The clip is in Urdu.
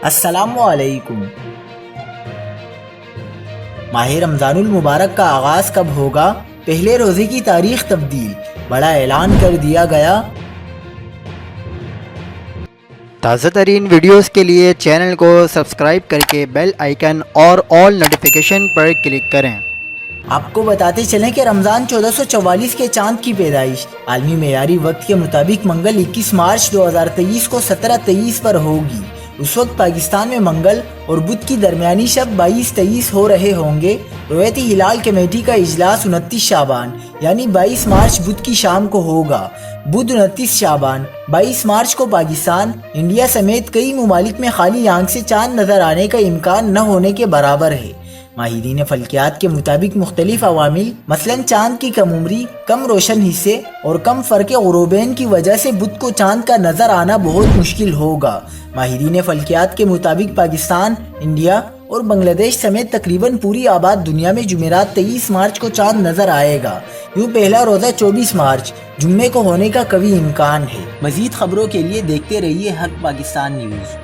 السلام علیکم۔ ماہ رمضان المبارک کا آغاز کب ہوگا؟ پہلے روزے کی تاریخ تبدیل، بڑا اعلان کر دیا گیا۔ تازہ ترین ویڈیوز کے لیے چینل کو سبسکرائب کر کے بیل آئیکن اور آل نوٹیفیکیشن پر کلک کریں۔ آپ کو بتاتے چلیں کہ رمضان 1444 کے چاند کی پیدائش عالمی معیاری وقت کے مطابق منگل 21 مارچ 2023 کو 17:23 پر ہوگی۔ اس وقت پاکستان میں منگل اور بدھ کی درمیانی شب 22-23 ہو رہے ہوں گے۔ رویتی ہلال کمیٹی کا اجلاس 29 شعبان یعنی 22 مارچ بدھ کی شام کو ہوگا۔ بدھ 29 شعبان 22 مارچ کو پاکستان، انڈیا سمیت کئی ممالک میں خالی آنکھ سے چاند نظر آنے کا امکان نہ ہونے کے برابر ہے۔ ماہرین فلکیات کے مطابق مختلف عوامل مثلاً چاند کی کم عمری، کم روشن حصے اور کم فرق غروبین کی وجہ سے بدھ کو چاند کا نظر آنا بہت مشکل ہوگا۔ ماہرین فلکیات کے مطابق پاکستان، انڈیا اور بنگلہ دیش سمیت تقریباً پوری آباد دنیا میں جمعرات 23 مارچ کو چاند نظر آئے گا۔ یوں پہلا روزہ 24 مارچ جمعے کو ہونے کا قوی امکان ہے۔ مزید خبروں کے لیے دیکھتے رہیے حق پاکستان نیوز۔